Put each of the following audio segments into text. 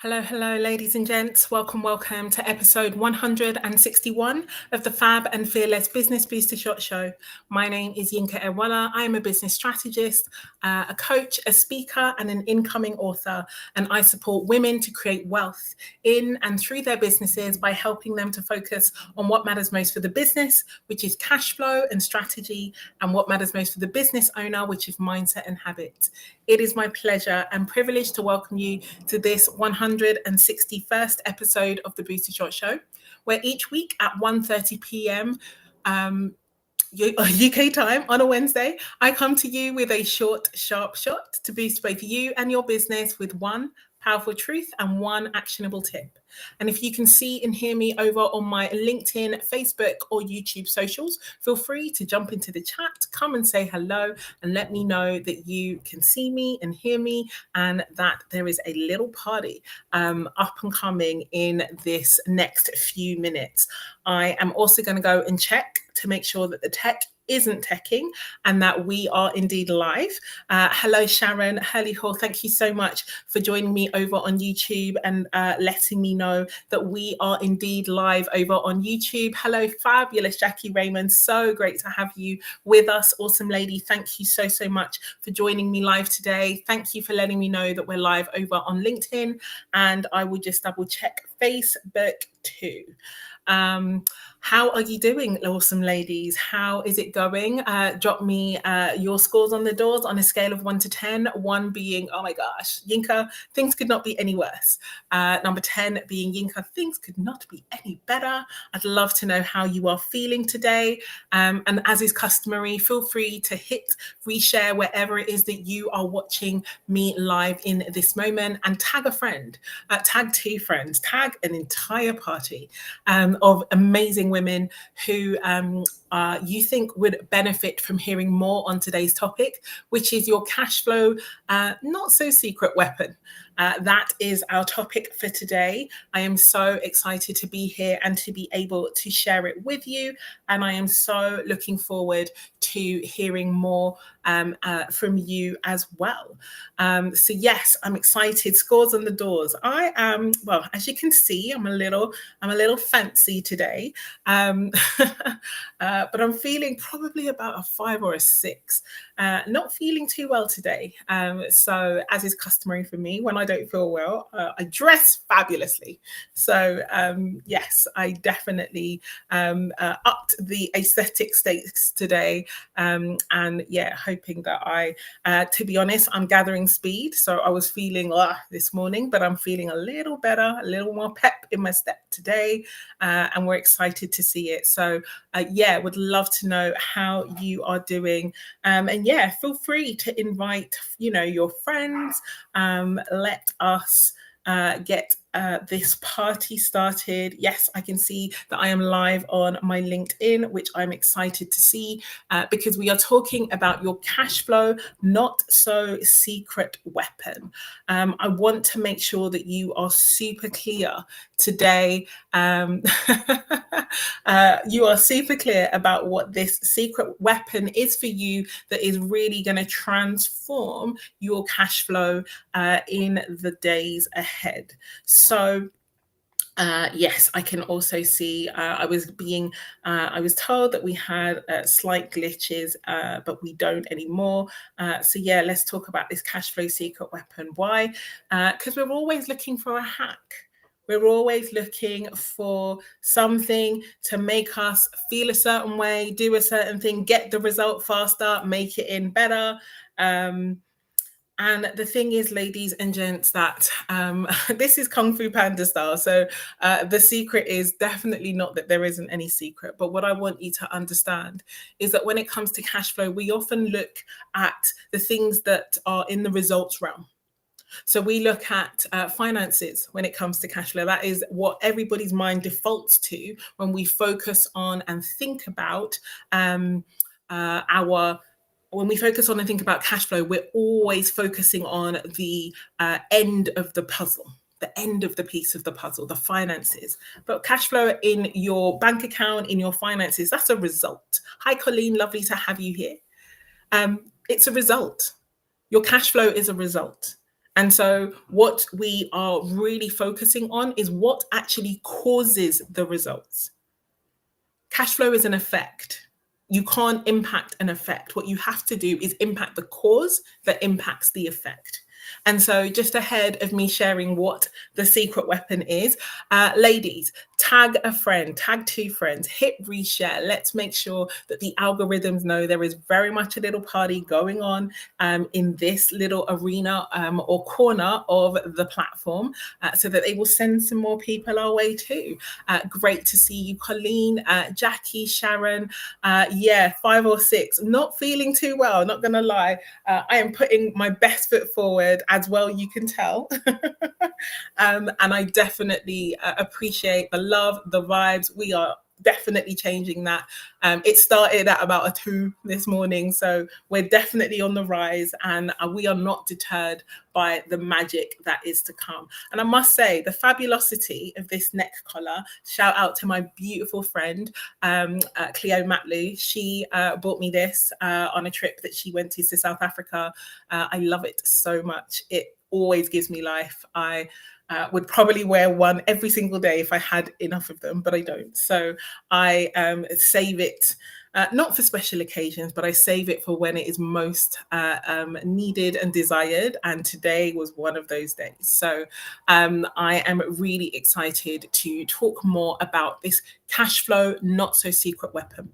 Hello, ladies and gents. Welcome to episode 161 of the FAB and Fearless Business Booster Shot Show. My name is Yinka. I am a business strategist, a coach, a speaker, and an incoming author. And I support women to create wealth in and through their businesses by helping them to focus on what matters most for the business, which is cash flow and strategy, and what matters most for the business owner, which is mindset and habits. It is my pleasure and privilege to welcome you to this 161st episode of the Booster Shot Show, where each week at 1:30 p.m. UK time on a Wednesday, I come to you with a short, sharp shot to boost both you and your business with one powerful truth and one actionable tip. And if you can see and hear me over on my LinkedIn, Facebook, or YouTube socials, feel free to jump into the chat, come and say hello, and let me know that you can see me and hear me, and that there is a little party up and coming in this next few minutes. I am also going to go and check to make sure that the tech isn't teching and that we are indeed live. Hello, Sharon Hurley Hall. Thank you so much for joining me over on YouTube and letting me know that we are indeed live over on YouTube. Hello, fabulous Jackie Raymond. So great to have you with us. Awesome lady. Thank you so much for joining me live today. Thank you for letting me know that we're live over on LinkedIn, and I will just double check Facebook too. How are you doing, awesome ladies? How is it going? Drop me your scores on the doors on a scale of 1 to 10, 1 being, oh my gosh, Yinka, things could not be any worse. Number 10 being Yinka, things could not be any better. I'd love to know how you are feeling today. And as is customary, feel free to hit reshare wherever it is that you are watching me live in this moment, and tag a friend, tag 2 friends, tag an entire party of amazing women who you think would benefit from hearing more on today's topic, which is your cash flow not so secret weapon. That is our topic for today. I am so excited to be here and to be able to share it with you. And I am so looking forward to hearing more from you as well. So yes, I'm excited. Scores on the doors. I am, well, as you can see, I'm a little fancy today. But I'm feeling probably about a 5 or a 6. Not feeling too well today. So as is customary for me, when I don't feel well, I dress fabulously. So yes, I definitely upped the aesthetic stakes today. And yeah, hoping that to be honest, I'm gathering speed. So I was feeling this morning, but I'm feeling a little better, a little more pep in my step today. And we're excited to see it. So yeah, would love to know how you are doing. And yeah, feel free to invite, your friends. Let us get this party started. Yes, I can see that I am live on my LinkedIn, which I'm excited to see because we are talking about your cash flow, not so secret weapon. I want to make sure that you are super clear today. You are super clear about what this secret weapon is for you that is really going to transform your cash flow in the days ahead. So yes, I can also see I was told that we had slight glitches, but we don't anymore. So yeah, let's talk about this cash flow secret weapon. Why? Because we're always looking for a hack. We're always looking for something to make us feel a certain way, do a certain thing, get the result faster, make it in better. And the thing is, ladies and gents, that this is Kung Fu Panda style. So the secret is definitely not that there isn't any secret. But what I want you to understand is that when it comes to cash flow, we often look at the things that are in the results realm. So we look at finances when it comes to cash flow. That is what everybody's mind defaults to when we focus on and think about when we focus on and think about cash flow, we're always focusing on the end of the puzzle, the end of the piece of the puzzle, the finances. But cash flow in your bank account, in your finances, that's a result. Hi, Colleen, lovely to have you here. It's a result. Your cash flow is a result. And so what we are really focusing on is what actually causes the results. Cash flow is an effect. You can't impact an effect. What you have to do is impact the cause that impacts the effect. And so, just ahead of me sharing what the secret weapon is, ladies, tag a friend, tag 2 friends, hit reshare. Let's make sure that the algorithms know there is very much a little party going on in this little arena or corner of the platform, so that they will send some more people our way too. Great to see you, Colleen, Jackie, Sharon. Yeah, 5 or 6. Not feeling too well, not going to lie. I am putting my best foot forward as well, you can tell. And I definitely appreciate the love, the vibes. We are definitely changing that. It started at about a 2 this morning, so we're definitely on the rise, and we are not deterred by the magic that is to come. And I must say, the fabulosity of this neck collar, shout out to my beautiful friend, Cleo Matlu. She bought me this on a trip that she went to South Africa. I love it so much. It always gives me life. I would probably wear one every single day if I had enough of them, but I don't. So I save it, not for special occasions, but I save it for when it is most needed and desired. And today was one of those days. So I am really excited to talk more about this cash flow, not so secret weapon.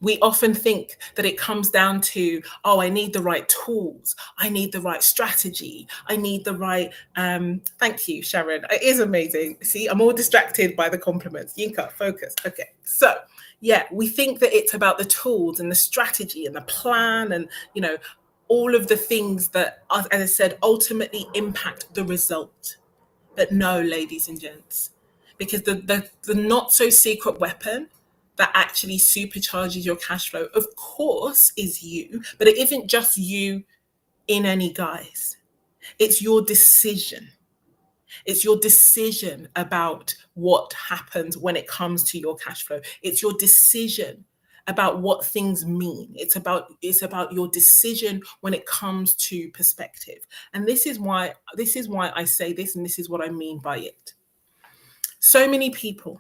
We often think that it comes down to, oh, I need the right tools. I need the right strategy. I need the right, thank you, Sharon. It is amazing. See, I'm all distracted by the compliments. Yinka, focus. Okay. So yeah, we think that it's about the tools and the strategy and the plan and, all of the things that, as I said, ultimately impact the result. But no, ladies and gents, because the not so secret weapon that actually supercharges your cash flow, of course, is you, but it isn't just you in any guise. It's your decision. It's your decision about what happens when it comes to your cash flow. It's your decision about what things mean. It's about your decision when it comes to perspective. And this is why I say this, and this is what I mean by it. So many people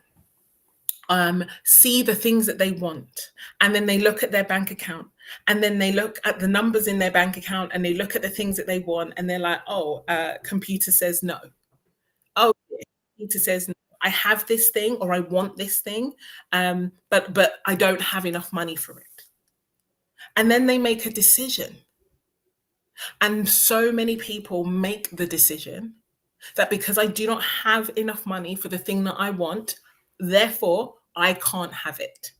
see the things that they want, and then they look at their bank account, and then they look at the numbers in their bank account, and they look at the things that they want, and they're like, oh, computer says no. Oh, computer says no. I have this thing, or I want this thing, but I don't have enough money for it. And then they make a decision. And so many people make the decision that because I do not have enough money for the thing that I want, therefore I can't have it.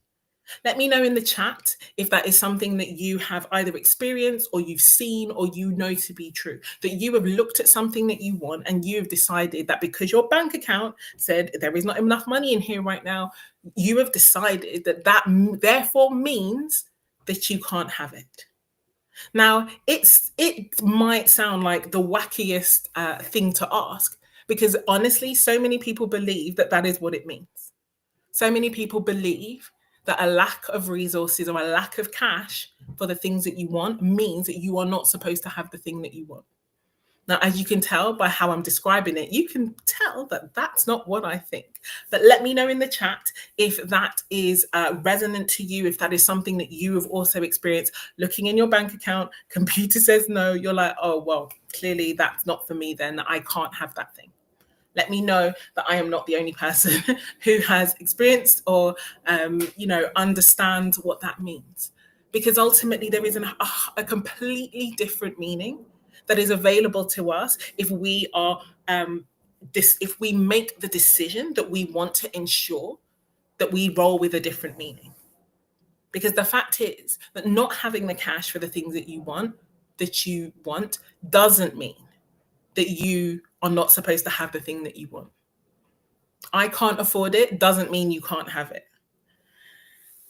Let me know in the chat if that is something that you have either experienced or you've seen or you know to be true, that you have looked at something that you want and you've decided that because your bank account said there is not enough money in here right now, you have decided that therefore means that you can't have it. Now, it might sound like the wackiest thing to ask, because honestly, so many people believe that that is what it means. So many people believe that a lack of resources or a lack of cash for the things that you want means that you are not supposed to have the thing that you want. Now, as you can tell by how I'm describing it, you can tell that that's not what I think. But let me know in the chat if that is resonant to you, if that is something that you have also experienced. Looking in your bank account, computer says no, you're like, oh, well, clearly that's not for me then. I can't have that thing. Let me know that I am not the only person who has experienced or, understands what that means. Because ultimately there is a completely different meaning that is available to us if we are if we make the decision that we want to ensure that we roll with a different meaning. Because the fact is that not having the cash for the things that you want doesn't mean that you are not supposed to have the thing that you want. I can't afford it doesn't mean you can't have it.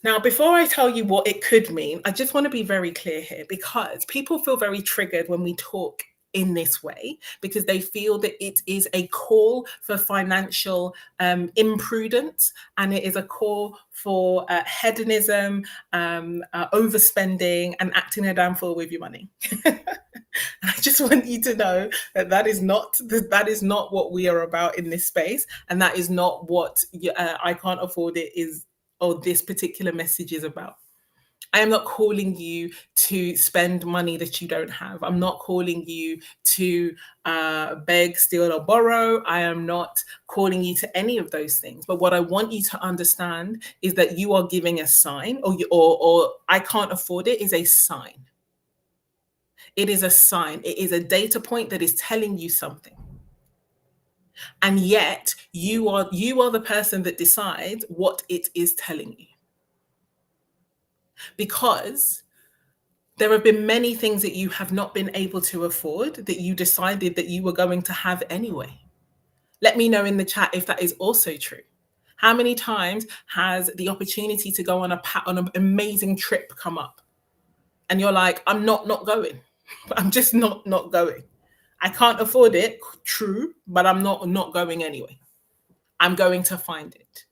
Now, before I tell you what it could mean, I just want to be very clear here, because people feel very triggered when we talk in this way, because they feel that it is a call for financial imprudence, and it is a call for overspending and acting a damn fool with your money. I just want you to know that that is not what we are about in this space, and that is not what I can't afford it is, or this particular message is about. I am not calling you to spend money that you don't have. I'm not calling you to beg, steal, or borrow. I am not calling you to any of those things. But what I want you to understand is that you are giving a sign, or I can't afford it is a sign. It is a sign. It is a data point that is telling you something. And yet you are the person that decides what it is telling you. Because there have been many things that you have not been able to afford that you decided that you were going to have anyway. Let me know in the chat if that is also true. How many times has the opportunity to go on an amazing trip come up? And you're like, I'm not going. I'm just not going. I can't afford it, true, but I'm not going anyway. I'm going to find it.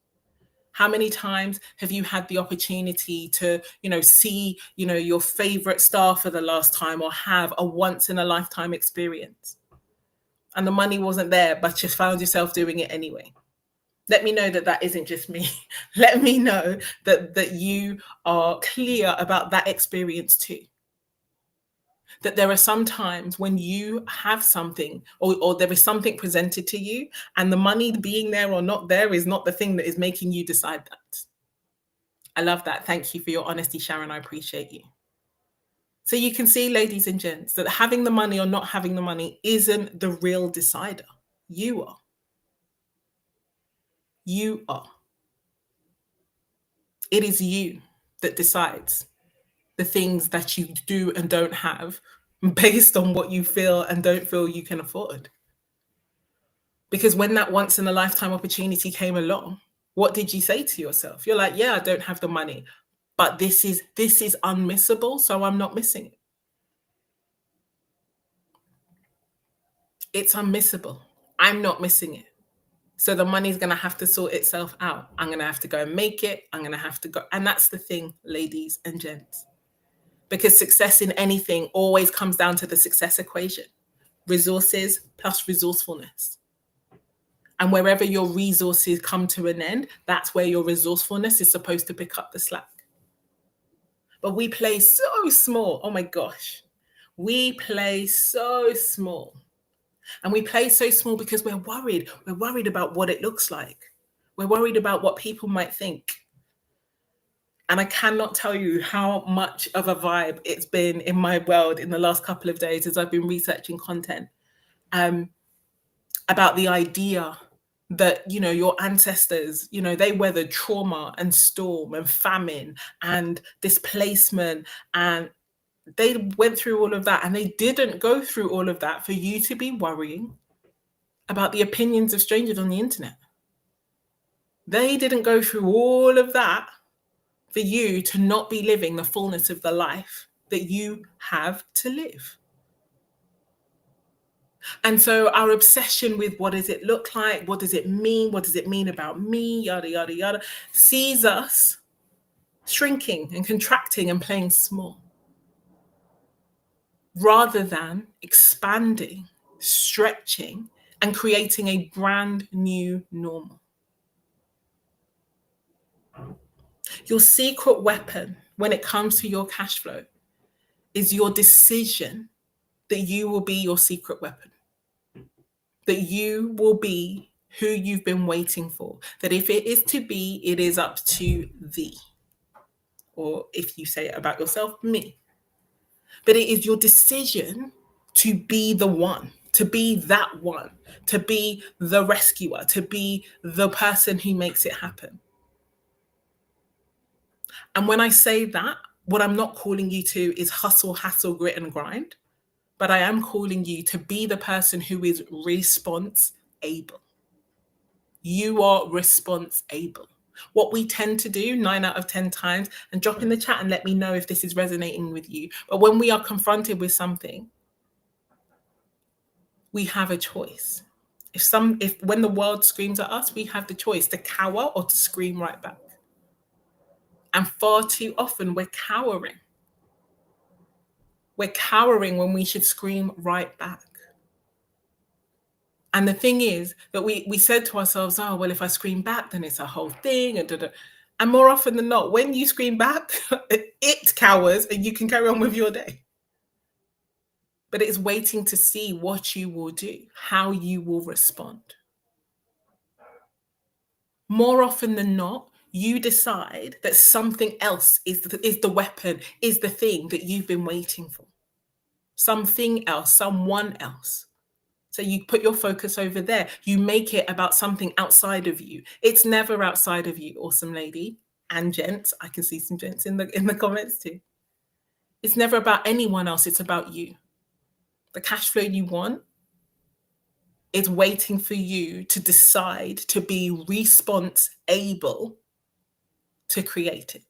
How many times have you had the opportunity to, see, your favorite star for the last time, or have a once in a lifetime experience? And the money wasn't there, but you found yourself doing it anyway. Let me know that that isn't just me. Let me know that you are clear about that experience too. That there are some times when you have something, or there is something presented to you, and the money being there or not there is not the thing that is making you decide that. I love that. Thank you for your honesty, Sharon. I appreciate you. So you can see, ladies and gents, that having the money or not having the money isn't the real decider. You are. You are. It is you that decides the things that you do and don't have based on what you feel and don't feel you can afford. Because when that once in a lifetime opportunity came along, what did you say to yourself? You're like, yeah, I don't have the money, but this is unmissable, so I'm not missing it. It's unmissable. I'm not missing it. So the money's going to have to sort itself out. I'm going to have to go and make it. I'm going to have to go. And that's the thing, ladies and gents. Because success in anything always comes down to the success equation. Resources plus resourcefulness. And wherever your resources come to an end, that's where your resourcefulness is supposed to pick up the slack. But we play so small. Oh my gosh. We play so small. And we play so small because we're worried. We're worried about what it looks like. We're worried about what people might think. And I cannot tell you how much of a vibe it's been in my world in the last couple of days as I've been researching content about the idea that, your ancestors, they weathered trauma and storm and famine and displacement, and they went through all of that, and they didn't go through all of that for you to be worrying about the opinions of strangers on the internet. They didn't go through all of that for you to not be living the fullness of the life that you have to live. And so our obsession with what does it look like, what does it mean about me, yada, yada, yada, sees us shrinking and contracting and playing small, rather than expanding, stretching, and creating a brand new normal. Your secret weapon when it comes to your cash flow is your decision that you will be your secret weapon, that you will be who you've been waiting for, that if it is to be, it is up to thee. Or if you say it about yourself, me. But it is your decision to be the one, to be that one, to be the rescuer, to be the person who makes it happen. And when I say that, what I'm not calling you to is hustle, hassle, grit, and grind, but I am calling you to be the person who is response able. You are response able. What we tend to do 9 out of 10 times, and drop in the chat and let me know if this is resonating with you. But when we are confronted with something, we have a choice. If when the world screams at us, we have the choice to cower or to scream right back. And far too often we're cowering. We're cowering when we should scream right back. And the thing is that we said to ourselves, oh, well, if I scream back, then it's a whole thing. And more often than not, when you scream back, it cowers and you can carry on with your day. But it's waiting to see what you will do, how you will respond. More often than not, you decide that something else is the weapon, is the thing that you've been waiting for. Something else, someone else. So you put your focus over there. You make it about something outside of you. It's never outside of you, awesome lady and gents. I can see some gents in the comments too. It's never about anyone else. It's about you. The cash flow you want is waiting for you to decide to be response able to create it.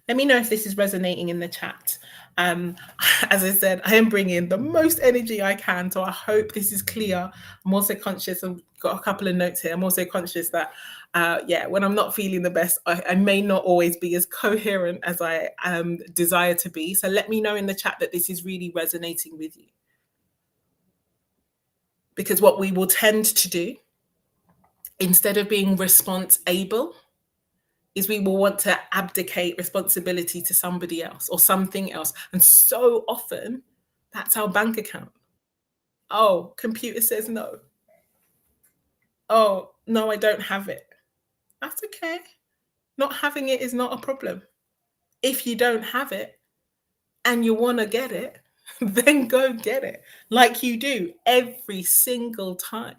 Let me know if this is resonating in the chat. As I said, I am bringing the most energy I can, so I hope this is clear. I'm also conscious, I've got a couple of notes here. I'm also conscious that, when I'm not feeling the best, I may not always be as coherent as I desire to be. So let me know in the chat that this is really resonating with you. Because what we will tend to do, instead of being response able, is we will want to abdicate responsibility to somebody else or something else. And so often, that's our bank account. Oh, computer says no. Oh, no, I don't have it. That's okay. Not having it is not a problem. If you don't have it and you want to get it, then go get it like you do every single time.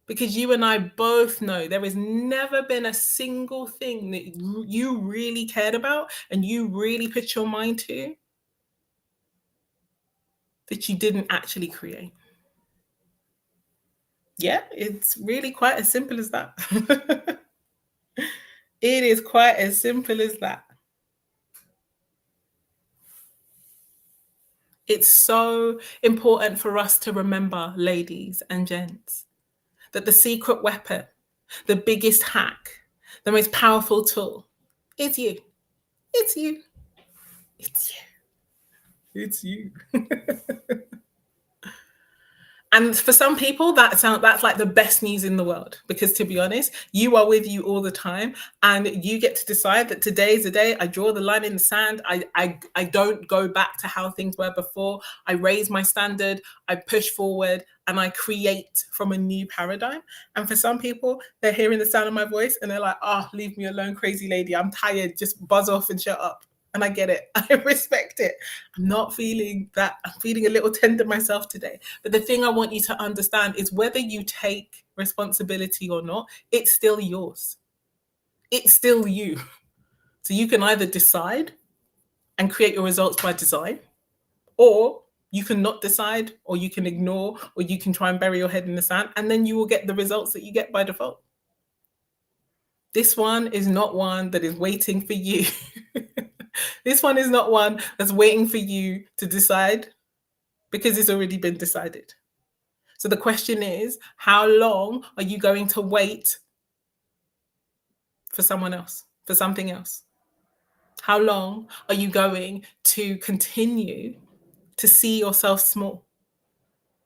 Because you and I both know there has never been a single thing that you really cared about and you really put your mind to that you didn't actually create. Yeah, it's really quite as simple as that. It is quite as simple as that. It's so important for us to remember, ladies and gents, that the secret weapon, the biggest hack, the most powerful tool is you. It's you. It's you. It's you. And for some people, that's like the best news in the world, because to be honest, you are with you all the time and you get to decide that today is the day I draw the line in the sand. I don't go back to how things were before. I raise my standard, I push forward, and I create from a new paradigm. And for some people, they're hearing the sound of my voice and they're like, oh, leave me alone, crazy lady. I'm tired. Just buzz off and shut up. And I get it. I respect it. I'm not feeling that. I'm feeling a little tender myself today. But the thing I want you to understand is whether you take responsibility or not, it's still yours. It's still you. So you can either decide and create your results by design, or you can not decide, or you can ignore, or you can try and bury your head in the sand, and then you will get the results that you get by default. This one is not one that is waiting for you. This one is not one that's waiting for you to decide, because it's already been decided. So the question is, how long are you going to wait for someone else, for something else? How long are you going to continue to see yourself small,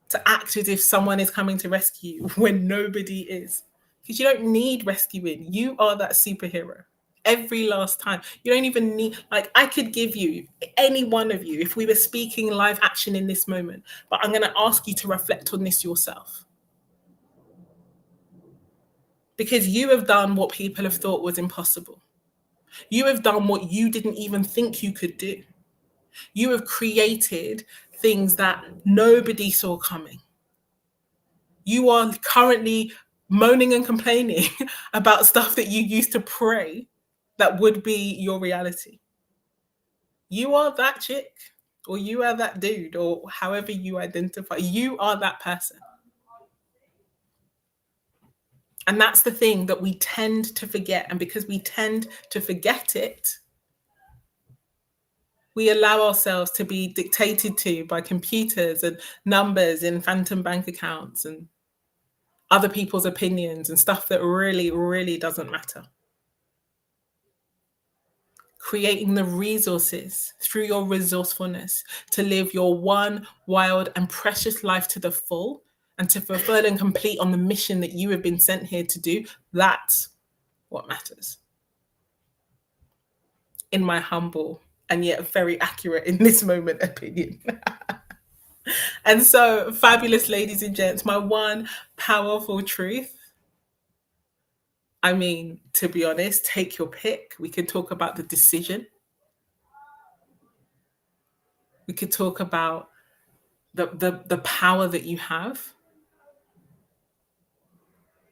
to act as if someone is coming to rescue you when nobody is? Because you don't need rescuing. You are that superhero. Every last time. You don't even need, like, I could give you, any one of you, if we were speaking live action in this moment, but I'm going to ask you to reflect on this yourself. Because you have done what people have thought was impossible. You have done what you didn't even think you could do. You have created things that nobody saw coming. You are currently moaning and complaining about stuff that you used to pray that would be your reality. You are that chick, or you are that dude, or however you identify. You are that person. And that's the thing that we tend to forget. And because we tend to forget it, we allow ourselves to be dictated to by computers and numbers in phantom bank accounts and other people's opinions and stuff that really, really doesn't matter. creating the resources through your resourcefulness to live your one wild and precious life to the full and to fulfill and complete on the mission that you have been sent here to do, that's what matters. In my humble and yet very accurate in this moment opinion. And so, fabulous ladies and gents, my one powerful truth. I mean, to be honest, take your pick. We could talk about the decision. We could talk about the power that you have.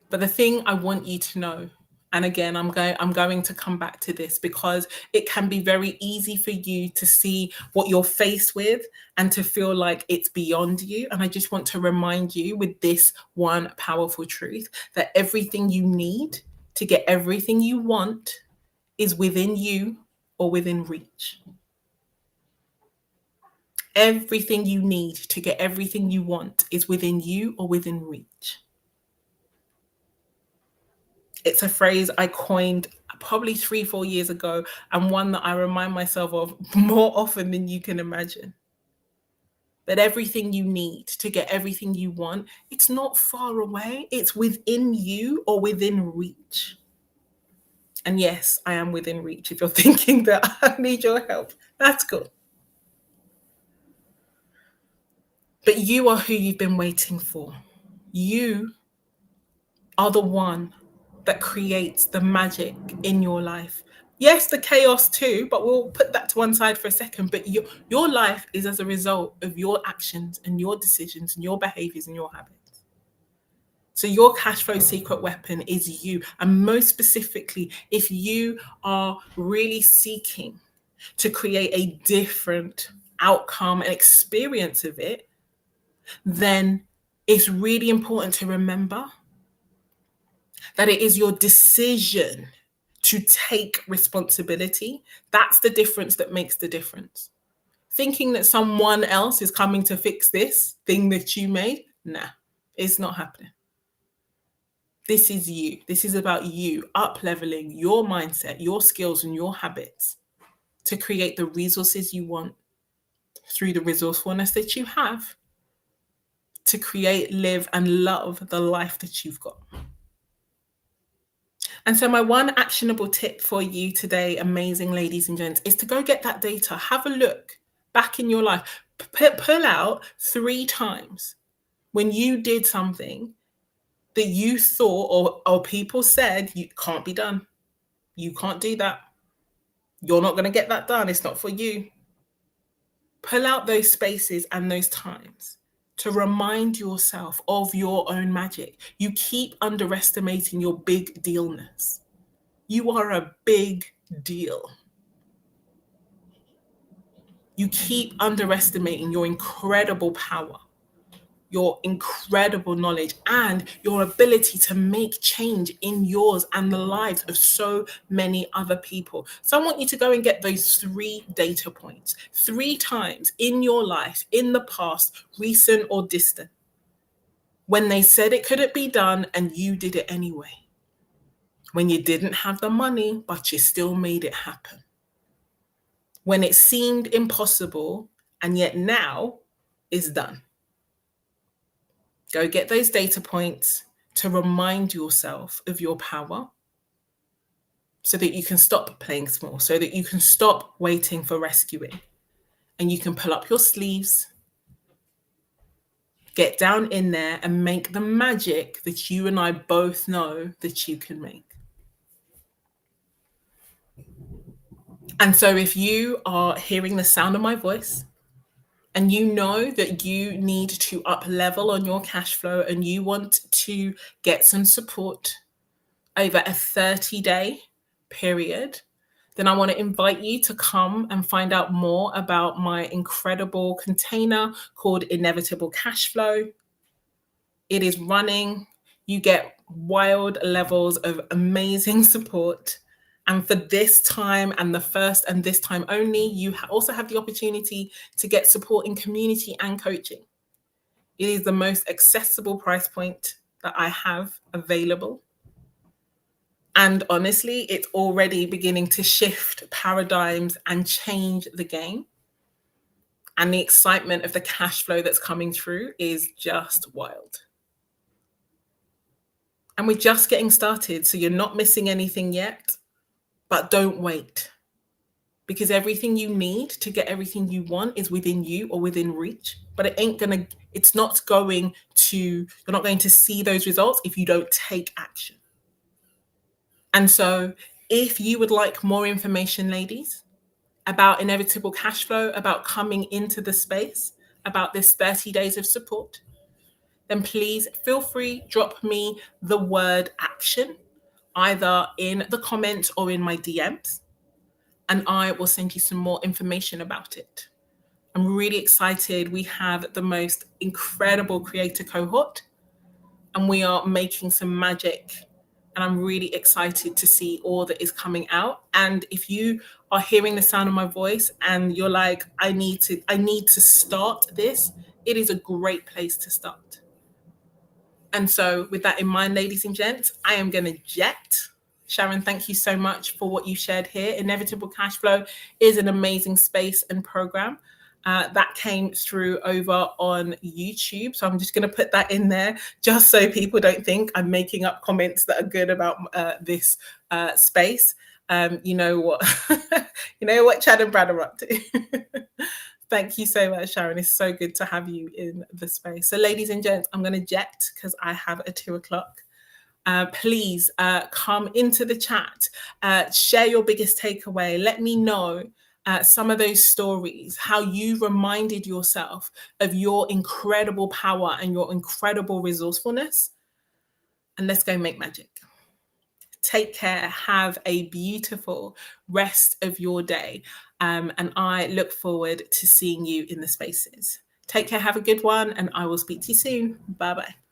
But the thing I want you to know, and again, I'm going to come back to this because it can be very easy for you to see what you're faced with and to feel like it's beyond you. And I just want to remind you with this one powerful truth that everything you need to get everything you want is within you or within reach. Everything you need to get everything you want is within you or within reach. It's a phrase I coined probably 3-4 years ago, and one that I remind myself of more often than you can imagine. That everything you need to get everything you want, it's not far away. It's within you or within reach. And yes, I am within reach. If you're thinking that I need your help, that's cool. But you are who you've been waiting for. You are the one that creates the magic in your life. Yes, the chaos too, but we'll put that to one side for a second. But your life is as a result of your actions and your decisions and your behaviors and your habits. So your cash flow secret weapon is you. And most specifically, if you are really seeking to create a different outcome and experience of it, then it's really important to remember that it is your decision to take responsibility. That's the difference that makes the difference. Thinking that someone else is coming to fix this thing that you made, nah, it's not happening. This is you. This is about you up-leveling your mindset, your skills, and your habits to create the resources you want through the resourcefulness that you have to create, live, and love the life that you've got. And so my one actionable tip for you today, amazing ladies and gents, is to go get that data. Have a look back in your life. Pull out 3 times when you did something that you thought or people said you can't be done. You can't do that. You're not going to get that done. It's not for you. Pull out those spaces and those times to remind yourself of your own magic. You keep underestimating your big dealness. You are a big deal. You keep underestimating your incredible power, your incredible knowledge, and your ability to make change in yours and the lives of so many other people. So I want you to go and get those 3 data points, 3 times in your life, in the past, recent or distant, when they said it couldn't be done and you did it anyway. When you didn't have the money, but you still made it happen. When it seemed impossible and yet now is done. Go get those data points to remind yourself of your power so that you can stop playing small, so that you can stop waiting for rescuing and you can pull up your sleeves, get down in there and make the magic that you and I both know that you can make. And so if you are hearing the sound of my voice and you know that you need to up level on your cash flow and you want to get some support over a 30-day period, then I want to invite you to come and find out more about my incredible container called Inevitable Cashflow. It is running. You get wild levels of amazing support. And for this time and the first and this time only, you also have the opportunity to get support in community and coaching. It is the most accessible price point that I have available. And honestly, it's already beginning to shift paradigms and change the game. And the excitement of the cash flow that's coming through is just wild. And we're just getting started. So you're not missing anything yet, but don't wait, because everything you need to get everything you want is within you or within reach. But it's not going to, you're not going to see those results if you don't take action. And so if you would like more information, ladies, about inevitable cash flow, about coming into the space, about this 30 days of support, then please feel free, drop me the word action, either in the comments or in my DMs, and I will send you some more information about it. I'm really excited. We have the most incredible creator cohort, and we are making some magic. And I'm really excited to see all that is coming out. And if you are hearing the sound of my voice and you're like, I need to start this, it is a great place to start. And so with that in mind, ladies and gents, I am going to jet. Sharon, thank you so much for what you shared here. Inevitable Cash Flow is an amazing space and program that came through over on YouTube. So I'm just going to put that in there just so people don't think I'm making up comments that are good about this space. You know what, you know what Chad and Brad are up to. Thank you so much, Sharon. It's so good to have you in the space. So ladies and gents, I'm going to jet because I have a 2 o'clock. Please come into the chat, share your biggest takeaway. Let me know some of those stories, how you reminded yourself of your incredible power and your incredible resourcefulness. And let's go make magic. Take care. Have a beautiful rest of your day. And I look forward to seeing you in the spaces. Take care. Have a good one. And I will speak to you soon. Bye-bye.